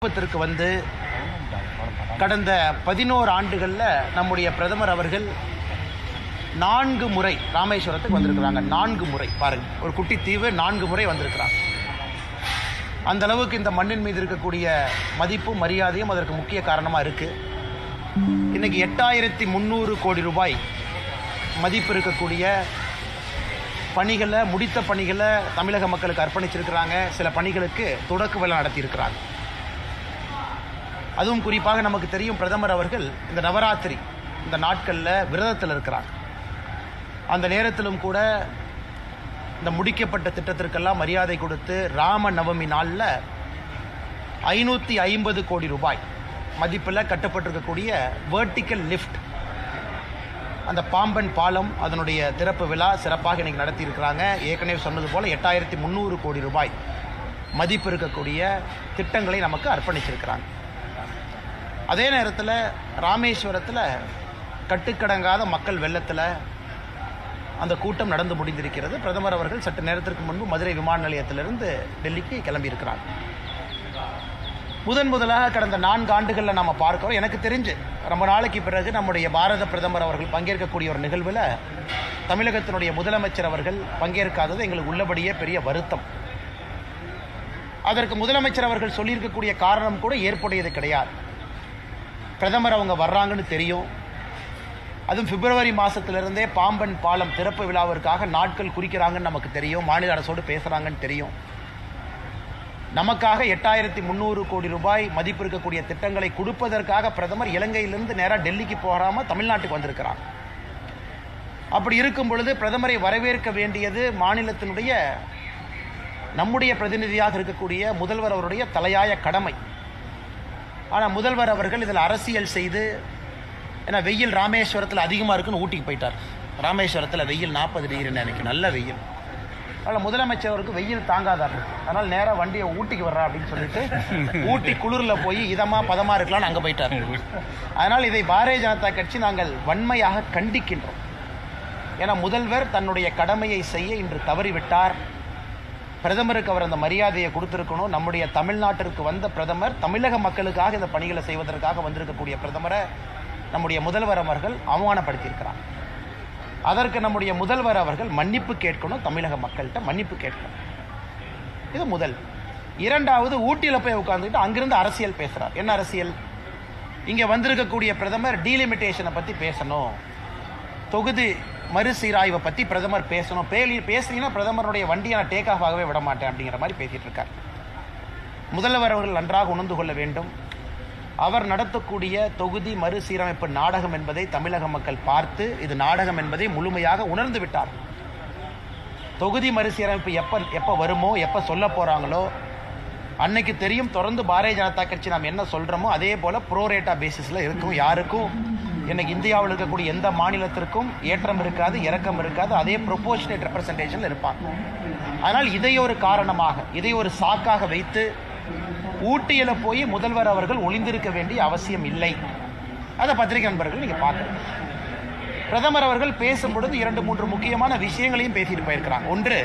குடும்பத்திற்கு வந்து கடந்த 11 ஆண்டுகளில் நம்முடைய பிரதமர் அவர்கள் 4 முறை ராமேஸ்வரத்துக்கு வந்திருக்கிறாங்க. 4 முறை பாருங்க, ஒரு குட்டி தீவு 4 முறை வந்திருக்கிறாங்க. அந்த அளவுக்கு இந்த மண்ணின் மீது இருக்கக்கூடிய மதிப்பும் மரியாதையும் அதற்கு முக்கிய காரணமாக இருக்கு. இன்னைக்கு 8300 கோடி ரூபாய் மதிப்பு இருக்கக்கூடிய பணிகளை, முடித்த பணிகளை தமிழக மக்களுக்கு அர்ப்பணிச்சிருக்கிறாங்க. சில பணிகளுக்கு தொடக்க விழா நடத்தியிருக்கிறாங்க. அதுவும் குறிப்பாக நமக்கு தெரியும், பிரதமர் அவர்கள் இந்த நவராத்திரி இந்த நாட்களில் விரதத்தில் இருக்கிறாங்க. அந்த நேரத்திலும் கூட இந்த முடிக்கப்பட்ட திட்டத்திற்கெல்லாம் மரியாதை கொடுத்து ராம நவமி நாளில் 550 கோடி ரூபாய் மதிப்பில் கட்டப்பட்டிருக்கக்கூடிய வெர்டிக்கல் லிஃப்ட், அந்த பாம்பன் பாலம், அதனுடைய திறப்பு விழா சிறப்பாக இன்னைக்கு நடத்தியிருக்கிறாங்க. ஏற்கனவே சொன்னது போல் 8300 கோடி ரூபாய் மதிப்பு இருக்கக்கூடிய திட்டங்களை நமக்கு அர்ப்பணிச்சிருக்கிறாங்க. அதே நேரத்தில் ராமேஸ்வரத்தில் கட்டுக்கடங்காத மக்கள் வெள்ளத்தில் அந்த கூட்டம் நடந்து முடிந்திருக்கிறது. பிரதமர் அவர்கள் சற்று நேரத்திற்கு முன்பு மதுரை விமான நிலையத்திலிருந்து டெல்லிக்கு கிளம்பியிருக்கிறார். முதலாக கடந்த 4 ஆண்டுகளில் நம்ம பார்க்கிறோம். எனக்கு தெரிஞ்சு ரொம்ப நாளைக்கு பிறகு நம்முடைய பாரத பிரதமர் அவர்கள் பங்கேற்கக்கூடிய ஒரு நிகழ்வில் தமிழகத்தினுடைய முதலமைச்சர் அவர்கள் பங்கேற்காதது எங்களுக்கு உள்ளபடியே பெரிய வருத்தம். அதற்கு முதலமைச்சர் அவர்கள் சொல்லியிருக்கக்கூடிய காரணம் கூட ஏற்புடையது கிடையாது. பிரதமர் அவங்க வர்றாங்கன்னு தெரியும். அதுவும் பிப்ரவரி மாதத்திலிருந்தே பாம்பன் பாலம் திறப்பு விழாவிற்காக நாட்கள் குறிக்கிறாங்கன்னு நமக்கு தெரியும். மாநில அரசோடு பேசுகிறாங்கன்னு தெரியும். நமக்காக 8300 கோடி ரூபாய் மதிப்பு இருக்கக்கூடிய திட்டங்களை கொடுப்பதற்காக பிரதமர் இலங்கையிலிருந்து நேராக டெல்லிக்கு போகாமல் தமிழ்நாட்டுக்கு வந்திருக்கிறார். அப்படி இருக்கும் பொழுது பிரதமரை வரவேற்க வேண்டியது மாநிலத்தினுடைய நம்முடைய பிரதிநிதியாக இருக்கக்கூடிய முதல்வர் அவருடைய தலையாய கடமை. ஆனால் முதல்வர் அவர்கள் இதில் அரசியல் செய்து, ஏன்னா வெயில் ராமேஸ்வரத்தில் அதிகமாக இருக்குன்னு ஊட்டிக்கு போயிட்டார். ராமேஸ்வரத்தில் வெயில் 40 டிகிரின்னு எனக்கு நல்ல வெயில். அதனால் முதலமைச்சர் அவருக்கு வெயில் தாங்காதார். அதனால் நேராக வண்டியை ஊட்டிக்கு வர்றா அப்படின்னு சொல்லிட்டு ஊட்டி குளிரில் போய் இதமாக பதமாக இருக்கலாம்னு அங்கே போயிட்டார். அதனால் இதை பாரதிய ஜனதா கட்சி நாங்கள் வன்மையாக கண்டிக்கின்றோம். ஏன்னா முதல்வர் தன்னுடைய கடமையை செய்ய இன்று தவறிவிட்டார். பிரதமருக்கு அவர் அந்த மரியாதையை கொடுத்துருக்கணும். நம்முடைய தமிழ்நாட்டிற்கு வந்த பிரதமர் தமிழக மக்களுக்காக இந்த பணிகளை செய்வதற்காக வந்திருக்கக்கூடிய பிரதமரை நம்முடைய முதல்வர் அவர்கள் அவமானப்படுத்தியிருக்கிறார். அதற்கு நம்முடைய முதல்வர் அவர்கள் மன்னிப்பு கேட்கணும், தமிழக மக்கள்கிட்ட மன்னிப்பு கேட்கணும். இது முதல். இரண்டாவது, ஊட்டியில் போய் உட்கார்ந்துட்டு அங்கிருந்து அரசியல் பேசுகிறார். என்ன அரசியல்? இங்கே வந்திருக்கக்கூடிய பிரதமர் டீலிமிட்டேஷனை பற்றி பேசணும், தொகுதி மறுசீராய்வை பற்றி பிரதமர் பேசணும். பேசுறீங்கன்னா பிரதமருடைய வண்டியை நான் டேக் ஆஃப் ஆகவே விட மாட்டேன் அப்படிங்கிற மாதிரி பேசிட்டு இருக்கார். முதல்வர் அவர்கள் நன்றாக உணர்ந்து கொள்ள வேண்டும். அவர் நடத்தக்கூடிய தொகுதி மறுசீரமைப்பு நாடகம் என்பதை தமிழக மக்கள் பார்த்து இது நாடகம் என்பதை முழுமையாக உணர்ந்து விட்டார். தொகுதி மறுசீரமைப்பு எப்போ வருமோ, எப்போ சொல்ல போகிறாங்களோ அன்னைக்கு தெரியும். தொடர்ந்து பாரதிய ஜனதா கட்சி நாம் என்ன சொல்கிறோமோ அதே போல் ப்ரோரேட்டா பேசிஸில் இருக்கும். யாருக்கும் இன்னைக்கு இந்தியாவில் இருக்கக்கூடிய எந்த மாநிலத்திற்கும் ஏற்றம் இருக்காது, இறக்கம் இருக்காது. அதே ப்ரொபோர்ஷனேட் ரெப்ரசன்டேஷனில் இருப்பாங்க. அதனால் இதை ஒரு காரணமாக, இதை ஒரு சாக்காக வைத்து ஊட்டியில் போய் முதல்வர் அவர்கள் ஒளிந்திருக்க வேண்டிய அவசியம் இல்லை. அதை பத்திரிகை நண்பர்கள் நீங்கள் பார்க்கணும். பிரதமர் அவர்கள் பேசும்பொழுது 2-3 முக்கியமான விஷயங்களையும் பேசிட்டு போயிருக்கிறாங்க. ஒன்று,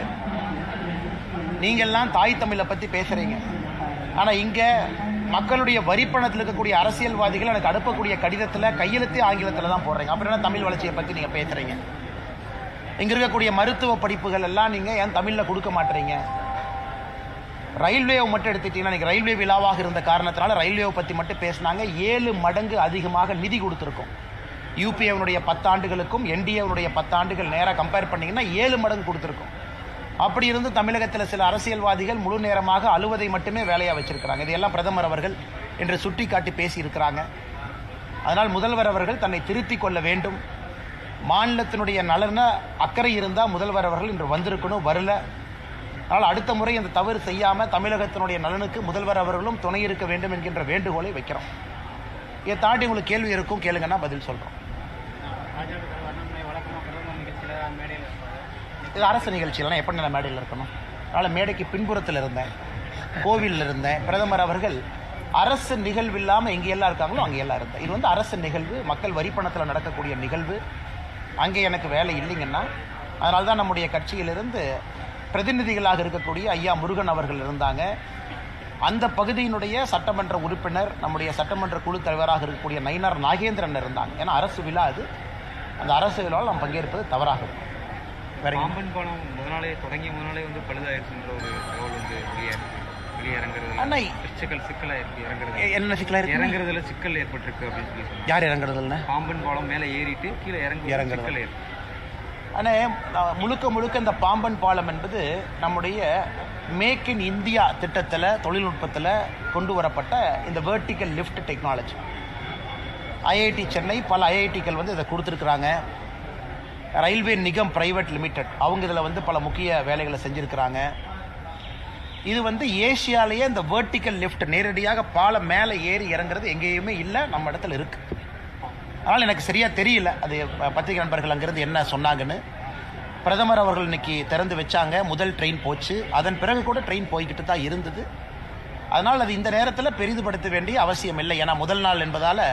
நீங்கள்லாம் தாய் தமிழை பற்றி பேசுகிறீங்க, ஆனால் இங்கே மக்களுடைய வரிப்பணத்தில் இருக்கக்கூடிய அரசியல்வாதிகள் எனக்கு அனுப்பக்கூடிய கடிதத்தில் கையெழுத்தே ஆங்கிலத்தில் தான் போடுறீங்க. அப்புறம் என்ன தமிழ் வளர்ச்சியை பற்றி நீங்கள் பேசுகிறீங்க? இங்கே இருக்கக்கூடிய மருத்துவ படிப்புகள் எல்லாம் நீங்கள் ஏன் தமிழில் கொடுக்க மாட்டீங்க? ரயில்வேவை மட்டும் எடுத்துட்டீங்கன்னா, நீங்கள் ரயில்வே விழாவாக இருந்த காரணத்தினால ரயில்வேவை பற்றி மட்டும் பேசினாங்க. 7 மடங்கு அதிகமாக நிதி கொடுத்துருக்கோம். யூபிஏனுடைய 10 ஆண்டுகளுக்கும் என்டிஏனுடைய 10 ஆண்டுகள் நேராக கம்பேர் பண்ணிங்கன்னா 7 மடங்கு கொடுத்துருக்கோம். அப்படி இருந்து தமிழகத்தில் சில அரசியல்வாதிகள் முழு நேரமாக அழுவதை மட்டுமே வேலையாக வச்சிருக்கிறாங்க. இதையெல்லாம் பிரதமர் அவர்கள் என்று சுட்டி காட்டி பேசியிருக்கிறாங்க. அதனால் முதல்வர் அவர்கள் தன்னை திருத்திக் கொள்ள வேண்டும். மாநிலத்தினுடைய நலன அக்கறை இருந்தால் முதல்வர் அவர்கள் இன்று வந்திருக்கணும், வரல. அதனால் அடுத்த முறை அந்த தவறு செய்யாமல் தமிழகத்தினுடைய நலனுக்கு முதல்வர் அவர்களும் துணை இருக்க வேண்டும் என்கின்ற வேண்டுகோளை வைக்கிறோம். இதை தாண்டி உங்களுக்கு கேள்வி இருக்கும், கேளுங்கன்னா பதில் சொல்கிறோம். இது அரசு நிகழ்ச்சியிலாம் எப்படி நான் மேடையில் இருக்கணும்? அதனால் மேடைக்கு பின்புறத்தில் இருந்தேன், கோவிலில் இருந்தேன். பிரதமர் அவர்கள் அரசு நிகழ்வு இல்லாமல் எங்கே எல்லாம் இருக்காங்களோ அங்கே எல்லாம் இருந்தேன். இது அரசு நிகழ்வு, மக்கள் வரிப்பணத்தில் நடக்கக்கூடிய நிகழ்வு. அங்கே எனக்கு வேலை இல்லைங்கன்னா அதனால தான் நம்முடைய கட்சியிலிருந்து பிரதிநிதிகளாக இருக்கக்கூடிய ஐயா முருகன் அவர்கள் இருந்தாங்க. அந்த பகுதியினுடைய சட்டமன்ற உறுப்பினர், நம்முடைய சட்டமன்ற குழு தலைவராக இருக்கக்கூடிய நயினார் நாகேந்திரன் இருந்தாங்க. ஏன்னா அரசு விழா அது, அந்த அரசு விழாவில் நாம் பங்கேற்பது தவறாக இருக்கும். பாம்பன் பாலம் தொடங்கிய முதனாலே பழுதாயிருச்சுன்ற ஒரு தகவல் வெளியிறங்குறது சிக்கலா இருக்கு. என்ன சிக்கலா இருக்கு? இறங்குறதுல சிக்கல் ஏற்பட்டிருக்கு அப்படின்னு சொல்லி. யார் இறங்குறதுல? பாம்பன் பாலம் மேலே ஏறிட்டு கீழே இறங்குறது. ஆனால் முழுக்க இந்த பாம்பன் பாலம் என்பது நம்முடைய மேக் இன் இந்தியா திட்டத்தில், தொழில்நுட்பத்தில் கொண்டு வரப்பட்ட இந்த vertical lift technology. IIT Chennai, பல ஐஐடிக்கள் இதை கொடுத்துருக்குறாங்க. ரயில்வே நிகம் பிரைவேட் லிமிடெட் அவங்க இதில் பல முக்கிய வேலைகளை செஞ்சுருக்கிறாங்க. இது ஏசியாலேயே இந்த வெர்டிக்கல் லிஃப்ட் நேரடியாக பாலம் மேலே ஏறி இறங்குறது எங்கேயுமே இல்லை, நம்ம இடத்துல இருக்குது. அதனால் எனக்கு சரியாக தெரியல அது பத்திரிகை நண்பர்கள் அங்கேருந்து என்ன சொன்னாங்கன்னு. பிரதமர் அவர்கள் இன்னைக்கு திறந்து வச்சாங்க, முதல் ட்ரெயின் போச்சு. அதன் பிறகு கூட ட்ரெயின் போய்கிட்டு தான் இருந்தது. அதனால் அது இந்த நேரத்தில் பெரிதுபடுத்த வேண்டிய அவசியம் இல்லை. ஏன்னா முதல் நாள் என்பதால்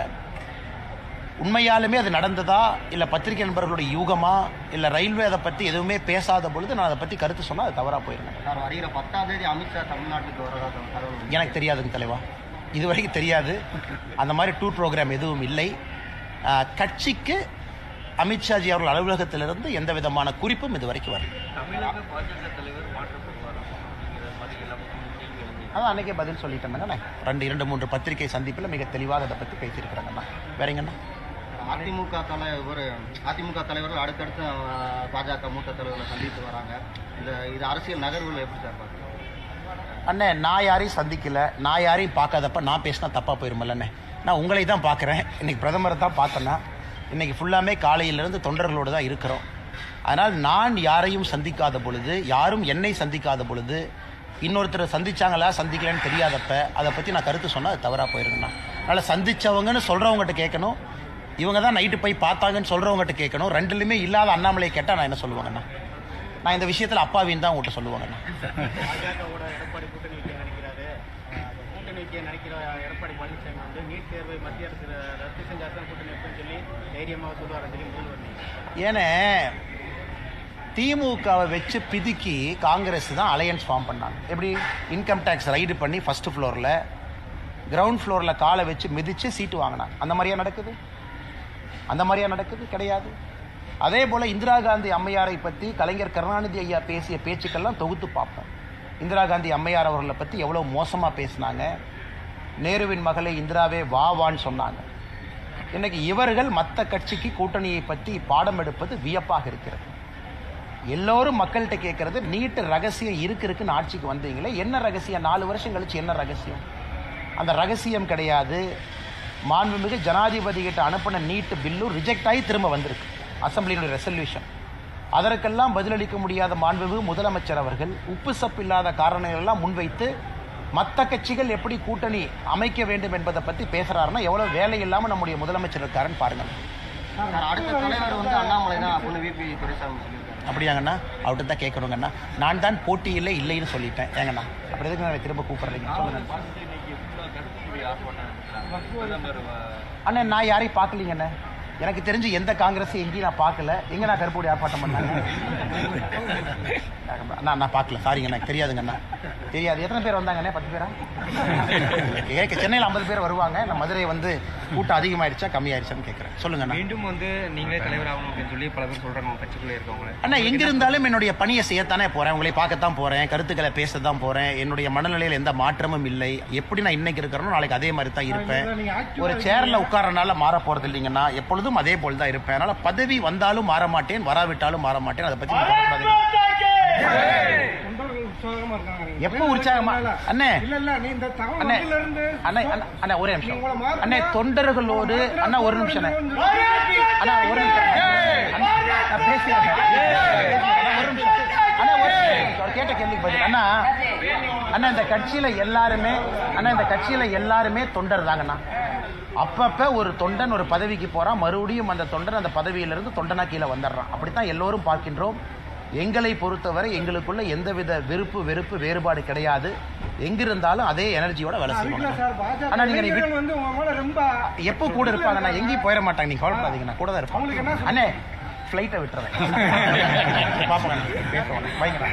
உண்மையாலுமே அது நடந்ததா, இல்லை பத்திரிகை நண்பர்களுடைய யூகமா, இல்லை ரயில்வே அதை பற்றி எதுவுமே பேசாத பொழுது நான் அதை பற்றி கருத்து சொன்னால் அது தவறாக போயிருந்தேன். சார், வருகிற 10ஆம் தேதி அமித்ஷா தமிழ்நாட்டுக்கு வரதா எனக்கு தெரியாதுங்க தலைவா, இதுவரைக்கும் தெரியாது. அந்த மாதிரி டூர் ப்ரோக்ராம் எதுவும் இல்லை. கட்சிக்கு அமித்ஷாஜி அவர்கள் அலுவலகத்திலிருந்து எந்த விதமான குறிப்பும் இதுவரைக்கும் வரல. அதான் அன்றைக்கே பதில் சொல்லிட்டேங்கண்ணா. 2-3 பத்திரிகை சந்திப்பில் மிக தெளிவாக அதை பற்றி பேசியிருக்கிறாங்கண்ணா. வேறங்கண்ணா, அதிமுக தலைவர்கள் அடுத்தடுத்து பாஜக மூத்த தலைவர்களை சந்தித்து வராங்க. இது அரசியல் நகர்வுகள் எப்படி சார் பார்க்குறீங்க? அண்ணே, நான் யாரையும் சந்திக்கல, நான் யாரையும் பார்க்காதப்ப நான் பேசினா தப்பாக போயிருமில்லண்ணே. நான் உங்களை தான் பார்க்குறேன். இன்றைக்கி பிரதமரை தான் பார்த்தேன்னா, இன்றைக்கி ஃபுல்லாமே காலையிலேருந்து தொண்டர்களோடு தான் இருக்கிறோம். அதனால் நான் யாரையும் சந்திக்காத பொழுது, யாரும் என்னை சந்திக்காத பொழுது, இன்னொருத்தர் சந்திச்சாங்களா சந்திக்கலன்னு தெரியாதப்ப அதை பற்றி நான் கருத்து சொன்னால் அது தவறாக போயிருங்கண்ணா. அதனால் சந்தித்தவங்கன்னு சொல்கிறவங்ககிட்ட கேட்கணும், இவங்க தான் நைட்டு போய் பார்த்தாங்கன்னு சொல்கிறவங்ககிட்ட கேட்கணும். ரெண்டுலையுமே இல்லாத அண்ணாமலையை கேட்டால் நான் என்ன சொல்லுவாங்கண்ணா? நான் இந்த விஷயத்தில் அப்பாவின்னு தான் உங்கள்கிட்ட சொல்லுவாங்கண்ணா. ஏன்னா திமுகவை வச்சு பிதுக்கி காங்கிரஸ் தான் அலையன்ஸ் ஃபார்ம் பண்ணாங்க. எப்படி? இன்கம் டேக்ஸ் ரைடு பண்ணி ஃபர்ஸ்ட் ஃப்ளோரில், கிரவுண்ட் ஃப்ளோரில் காலை வச்சு மிதித்து சீட்டு வாங்கினாங்க. அந்த மாதிரியா நடக்குது? அந்த மாதிரியா நடக்குது? கிடையாது. அதே போல் இந்திரா காந்தி அம்மையாரை பற்றி கலைஞர் கருணாநிதி ஐயா பேசிய பேச்சுக்கெல்லாம் தொகுத்து பார்ப்போம். இந்திரா காந்தி அம்மையார் அவர்களை பற்றி எவ்வளோ மோசமாக பேசினாங்க. நேருவின் மகளை இந்திராவே வான்னு சொன்னாங்க. இன்னைக்கு இவர்கள் மற்ற கட்சிக்கு கூட்டணியை பற்றி பாடம் எடுப்பது வியப்பாக இருக்கிறது. எல்லோரும் மக்கள்கிட்ட கேட்கறது, நீட்டு ரகசியம் இருக்குன்னு ஆட்சிக்கு வந்தீங்களே, என்ன ரகசியம்? 4 வருஷம் கழிச்சு என்ன ரகசியம்? அந்த ரகசியம் கிடையாது. மாண்புமிகு ஜனாதிபதி கிட்ட அனுப்பின நீட்டு பில்லும் ரிஜெக்ட் ஆகி திரும்ப வந்திருக்கு, அசம்பிளியினுடைய ரெசல்யூஷன். அதற்கெல்லாம் பதிலளிக்க முடியாத மாண்புமிகு முதலமைச்சர் அவர்கள் உப்பு சப்பு இல்லாத காரணங்கள் எல்லாம் முன்வைத்து மற்ற கட்சிகள் எப்படி கூட்டணி அமைக்க வேண்டும் என்பதை பற்றி பேசுறாருன்னா எவ்வளவு வேலை இல்லாமல் நம்முடைய முதலமைச்சர் இருக்காருன்னு பாருங்க. அடுத்த தலைவர் அண்ணாமலை தான் விபி துரைசாமி சொல்லியிருக்காரு. அப்படியாங்கண்ணா? அவர்கிட்ட தான் கேட்கணுங்கண்ணா. நான் தான் போட்டியில் இல்லைன்னு சொல்லிட்டேன். ஏங்கண்ணா அப்படி எதுக்கு நான் திரும்ப கூப்பிடுறீங்க? சொல்லுங்க அண்ணா. நான் யாரையும் பார்க்கலீங்கண்ணே. எனக்கு தெரிஞ்சு எந்த காங்கிரஸ் எங்கேயும் நான் பார்க்கல. எங்கே நான் கருப்பூடி ஆர்ப்பாட்டம் பண்ணாங்க? நான் பார்க்கல, சாரிங்க, எனக்கு தெரியாதுங்கண்ணா. தெரியாது. எத்தனை பேர் வந்தாங்கண்ணே? 10 பேரா? சென்னையில் 50 பேர் வருவாங்க. நான் மதுரை கூட்டம் அதிகமாயிடுச்சா கம்மியாயிடுச்சான்னு கேட்குறேன். சொல்லுங்கண்ணா. மீண்டும் நீங்களே தலைவர் ஆகணும் அப்படின்னு சொல்லி பல பேர் சொல்கிறாங்க கட்சிக்குள்ளே இருக்கவங்க. அண்ணா, எங்க இருந்தாலும் என்னுடைய பணியை செய்யத்தானே போகிறேன், உங்களை பார்க்கத்தான் போகிறேன், கருத்துக்களை பேச தான் போகிறேன். என்னுடைய மனநிலையில் எந்த மாற்றமும் இல்லை. எப்படி நான் இன்னைக்கு இருக்கிறேனோ நாளைக்கு அதே மாதிரி தான் இருப்பேன். ஒரு சேரில் உட்காரனால மாற போகிறது இல்லைங்கன்னா, எப்பொழுதும் அதே போல் தான் இருப்பேன். அதனால் பதவி வந்தாலும் மாற மாட்டேன், வராவிட்டாலும் மாற மாட்டேன். அதை பற்றி எப்ப உற்சாகமா அண்ணே? அண்ணா ஒரே நிமிஷம் அண்ணே. தொண்டர்களோடு அண்ணா ஒரு நிமிஷம் அண்ணா, ஒரு நிமிஷம் பேசுறேன். ஒரு நிமிஷம் அண்ணா, கேட்ட கேள்விக்கு பதில். அண்ணா அண்ணா இந்த கட்சியில எல்லாருமே தொண்டர் தாங்கண்ணா. அப்பப்ப ஒரு தொண்டன் ஒரு பதவிக்கு போறான், மறுபடியும் அந்த தொண்டன் அந்த பதவியிலிருந்து தொண்டனா கீழே வந்துடுறான். அப்படித்தான் எல்லோரும் பார்க்கின்றோம். எங்களை பொறுத்தவரை எங்களுக்குள்ள எந்தவித விருப்பு வெறுப்பு வேறுபாடு கிடையாது. எங்கிருந்தாலும் அதே எனர்ஜியோட வேலை செய்வாங்க. ஆனா நீங்க எப்போ கூட இருப்பாங்க, நான் எங்கேயும் போயிட மாட்டாங்க, நீங்க கவலைப்படாதீங்க, நான் கூட தான் இருப்பாங்க. அண்ணே ஃபிளைட்டை விட்டுறேன், பாப்பா பேசுவாங்க, வைங்க.